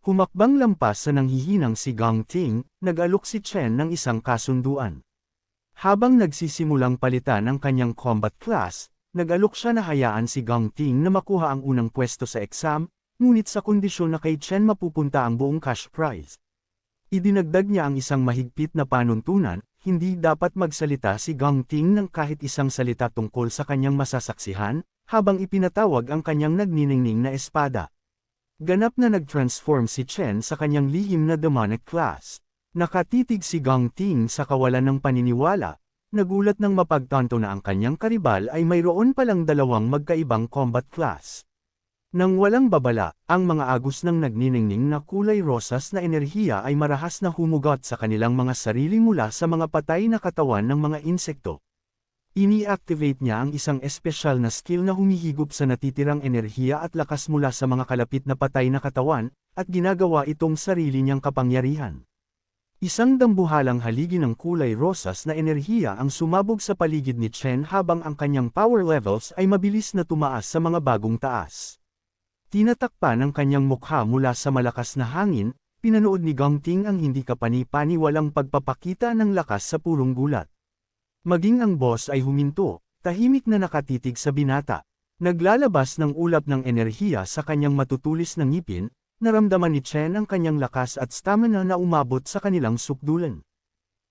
Humakbang lampas sa nanghihinang si Gang Ting, nag-alok si Chen ng isang kasunduan. Habang nagsisimulang palitan ang kanyang combat class, nag-alok siya na hayaan si Gang Ting na makuha ang unang pwesto sa exam, ngunit sa kondisyon na kay Chen mapupunta ang buong cash prize. Idinagdag niya ang isang mahigpit na panuntunan, hindi dapat magsalita si Gang Ting ng kahit isang salita tungkol sa kanyang masasaksihan, habang ipinatawag ang kanyang nagniningning na espada. Ganap na nag-transform si Chen sa kanyang lihim na demonic class. Nakatitig si Gang Ting sa kawalan ng paniniwala, nagulat nang mapagtanto na ang kanyang karibal ay mayroon palang dalawang magkaibang combat class. Nang walang babala, ang mga agos ng nagniningning na kulay rosas na enerhiya ay marahas na humugot sa kanilang mga sarili mula sa mga patay na katawan ng mga insekto. Ini-activate niya ang isang espesyal na skill na humihigop sa natitirang enerhiya at lakas mula sa mga kalapit na patay na katawan, at ginagawa itong sarili niyang kapangyarihan. Isang dambuhalang haligi ng kulay rosas na enerhiya ang sumabog sa paligid ni Chen habang ang kanyang power levels ay mabilis na tumaas sa mga bagong taas. Tinatakpan ang kanyang mukha mula sa malakas na hangin, pinanood ni Gang Ting ang hindi kapani-paniwalang pagpapakita ng lakas sa purong gulat. Maging ang boss ay huminto, tahimik na nakatitig sa binata. Naglalabas ng ulap ng enerhiya sa kanyang matutulis na ngipin, naramdaman ni Chen ang kanyang lakas at stamina na umabot sa kanilang sukdulan.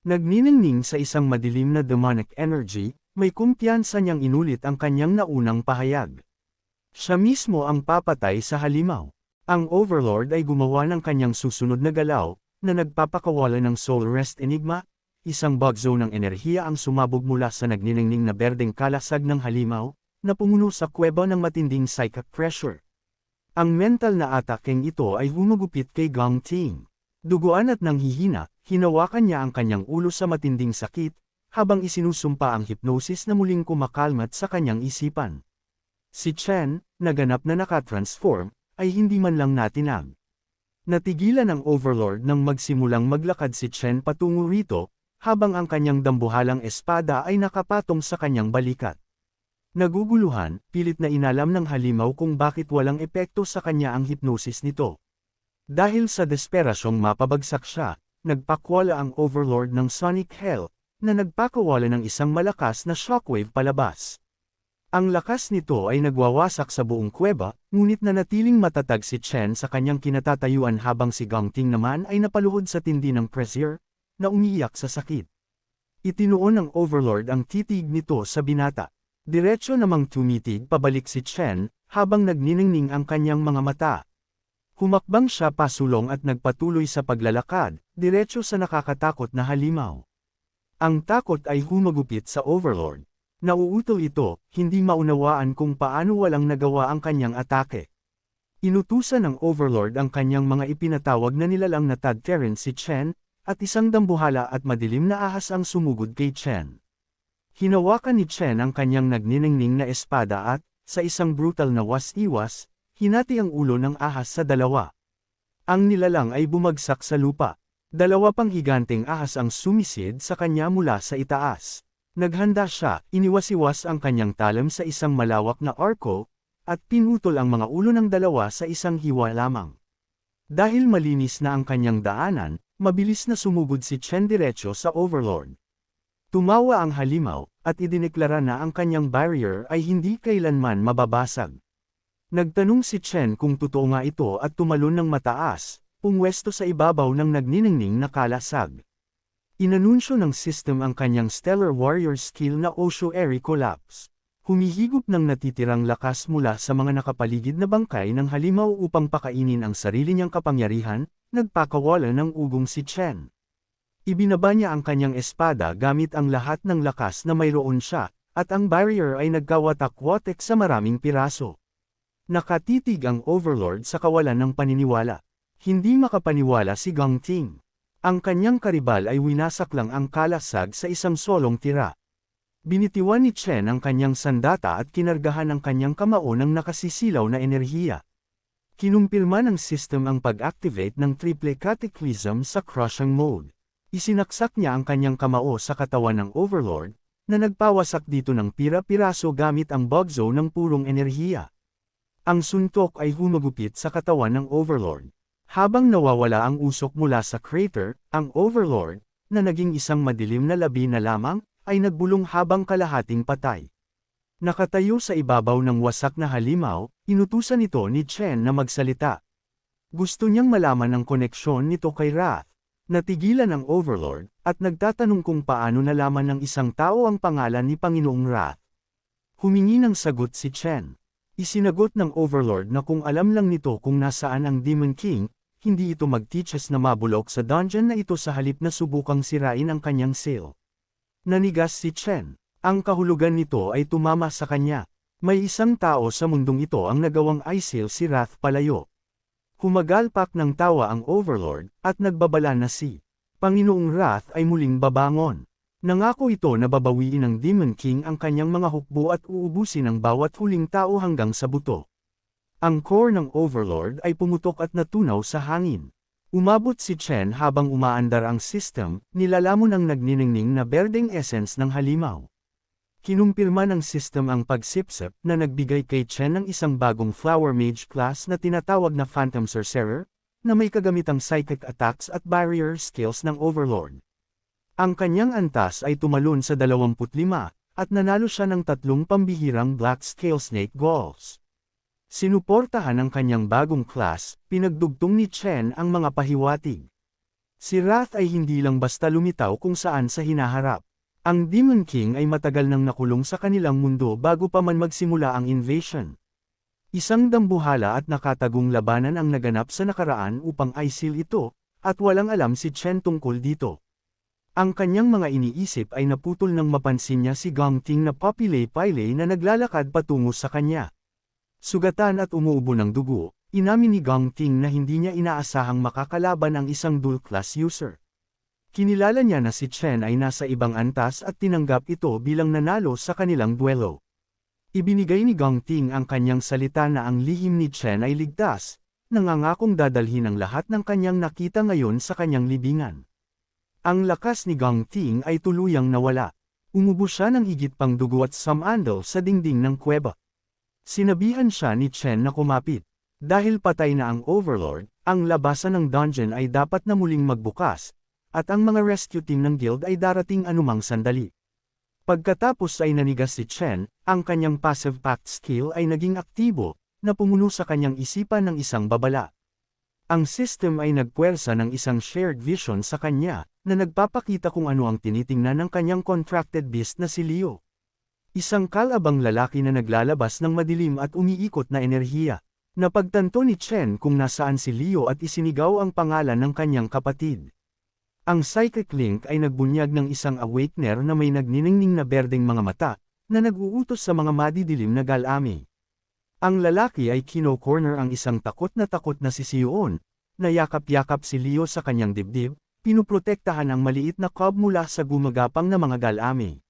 Nagniningning sa isang madilim na demonic energy, may kumpiyansa niyang inulit ang kanyang naunang pahayag. Siya mismo ang papatay sa halimaw. Ang Overlord ay gumawa ng kanyang susunod na galaw, na nagpapakawala ng Soul Rest Enigma. Isang bug zone ng enerhiya ang sumabog mula sa nagniningning na berdeng kalasag ng halimaw, na pumuno sa kuweba ng matinding psychic pressure. Ang mental na ataking ito ay humagupit kay Gang Ting. Duguan at nanghihina, hinawakan niya ang kanyang ulo sa matinding sakit, habang isinusumpa ang hypnosis na muling kumakalmat sa kanyang isipan. Si Chen, naganap na nakatransform, ay hindi man lang natinag. Natigilan ang Overlord nang magsimulang maglakad si Chen patungo rito, habang ang kanyang dambuhalang espada ay nakapatong sa kanyang balikat. Naguguluhan, pilit na inalam ng halimaw kung bakit walang epekto sa kanya ang hypnosis nito. Dahil sa desperasyong mapabagsak siya, nagpakwala ang Overlord ng Sonic Hell, na nagpakawala ng isang malakas na shockwave palabas. Ang lakas nito ay nagwawasak sa buong kuweba, ngunit nanatiling matatag si Chen sa kanyang kinatatayuan habang si Gang Ting naman ay napaluhod sa tindi ng pressure, na umiiyak sa sakit. Itinuon ng Overlord ang titig nito sa binata. Diretso namang tumitig pabalik si Chen, habang nagniningning ang kanyang mga mata. Humakbang siya pasulong at nagpatuloy sa paglalakad, diretso sa nakakatakot na halimaw. Ang takot ay humagupit sa Overlord. Nauutol ito, hindi maunawaan kung paano walang nagawa ang kanyang atake. Inutusan ng Overlord ang kanyang mga ipinatawag na nilalang na tadteren si Chen, at isang dambuhala at madilim na ahas ang sumugod kay Chen. Hinawakan ni Chen ang kanyang nagniningning na espada at, sa isang brutal na was-iwas, hinati ang ulo ng ahas sa dalawa. Ang nilalang ay bumagsak sa lupa. Dalawa pang higanteng ahas ang sumisid sa kanya mula sa itaas. Naghanda siya, iniwasiwas ang kanyang talam sa isang malawak na arko, at pinutol ang mga ulo ng dalawa sa isang hiwa lamang. Dahil malinis na ang kanyang daanan, mabilis na sumugod si Chen diretso sa Overlord. Tumawa ang halimaw, at idineklara na ang kanyang barrier ay hindi kailanman mababasag. Nagtanong si Chen kung totoo nga ito at tumalon ng mataas, pumwesto sa ibabaw ng nagniningning na kalasag. Inanunsyo ng system ang kanyang Stellar Warrior skill na Osho Eri Collapse. Humihigop ng natitirang lakas mula sa mga nakapaligid na bangkay ng halimaw upang pakainin ang sarili niyang kapangyarihan, nagpakawala ng ugong si Chen. Ibinaba niya ang kanyang espada gamit ang lahat ng lakas na mayroon siya, at ang barrier ay nagkawatak-watek sa maraming piraso. Nakatitig ang Overlord sa kawalan ng paniniwala. Hindi makapaniwala si Gang Ting. Ang kanyang karibal ay winasak lang ang kalasag sa isang solong tira. Binitiwan ni Chen ang kanyang sandata at kinargahan ang kanyang kamao ng nakasisilaw na enerhiya. Kinumpirma ng system ang pag-activate ng triple cataclysm sa crushing mode. Isinaksak niya ang kanyang kamao sa katawan ng Overlord, na nagpawasak dito ng pira-piraso gamit ang bug zone ng purong enerhiya. Ang suntok ay humagupit sa katawan ng Overlord. Habang nawawala ang usok mula sa crater, ang Overlord, na naging isang madilim na labi na lamang, ay nagbulong habang kalahating patay. Nakatayo sa ibabaw ng wasak na halimaw, inutusan ito ni Chen na magsalita. Gusto niyang malaman ang koneksyon nito kay Wrath. Natigilan ang Overlord, at nagtatanong kung paano nalaman ng isang tao ang pangalan ni Panginoong Wrath. Humingi ng sagot si Chen. Isinagot ng Overlord na kung alam lang nito kung nasaan ang Demon King, hindi ito mag-teaches na mabulok sa dungeon na ito sa halip na subukang sirain ang kanyang seal. Nanigas si Chen. Ang kahulugan nito ay tumama sa kanya. May isang tao sa mundong ito ang nagawang i-seal si Wrath palayo. Humagalpak ng tawa ang Overlord, at nagbabala na si Panginoong Wrath ay muling babangon. Nangako ito na babawiin ng Demon King ang kanyang mga hukbo at uubusin ang bawat huling tao hanggang sa buto. Ang core ng Overlord ay pumutok at natunaw sa hangin. Umabot si Chen habang umaandar ang system, nilalamon ang nagniningning na berdeng essence ng halimaw. Kinumpirma ng system ang pagsipsip na nagbigay kay Chen ng isang bagong Flower Mage class na tinatawag na Phantom Sorcerer, na may kagamitang psychic attacks at barrier skills ng Overlord. Ang kanyang antas ay tumalon sa 25, at nanalo siya ng 3 pambihirang Black Scale Snake Galls. Sinuportahan ng kanyang bagong class, pinagdugtong ni Chen ang mga pahiwatig. Si Wrath ay hindi lang basta lumitaw kung saan sa hinaharap. Ang Demon King ay matagal nang nakulong sa kanilang mundo bago pa man magsimula ang invasion. Isang dambuhala at nakatagong labanan ang naganap sa nakaraan upang i-seal ito, at walang alam si Chen tungkol dito. Ang kanyang mga iniisip ay naputol nang mapansin niya si Gong Ting na papilay-pilay na naglalakad patungo sa kanya. Sugatan at umuubo ng dugo, inamin ni Gong Ting na hindi niya inaasahang makakalaban ang isang dual-class user. Kinilala niya na si Chen ay nasa ibang antas at tinanggap ito bilang nanalo sa kanilang duelo. Ibinigay ni Gong Ting ang kanyang salita na ang lihim ni Chen ay ligtas, nangangakong dadalhin ang lahat ng kanyang nakita ngayon sa kanyang libingan. Ang lakas ni Gong Ting ay tuluyang nawala. Umubo siya ng higit pang dugo at sumandal sa dingding ng kuweba. Sinabihan siya ni Chen na kumapit. Dahil patay na ang Overlord, ang labasan ng dungeon ay dapat na muling magbukas, at ang mga rescue team ng guild ay darating anumang sandali. Pagkatapos ay nanigas si Chen, ang kanyang passive pact skill ay naging aktibo, na pumuno sa kanyang isipan ng isang babala. Ang system ay nagpuwersa ng isang shared vision sa kanya, na nagpapakita kung ano ang tinitingnan ng kanyang contracted beast na si Leo. Isang kalabang lalaki na naglalabas ng madilim at umiikot na enerhiya. Napagtanto ni Chen kung nasaan si Leo at isinigaw ang pangalan ng kanyang kapatid. Ang Psychic Link ay nagbunyag ng isang awakener na may nagniningning na berdeng mga mata, na nag-uutos sa mga madidilim na galami. Ang lalaki ay kino-corner ang isang takot na si Sion, na yakap-yakap si Leo sa kanyang dibdib, pinuprotektahan ang maliit na cob mula sa gumagapang na mga galami.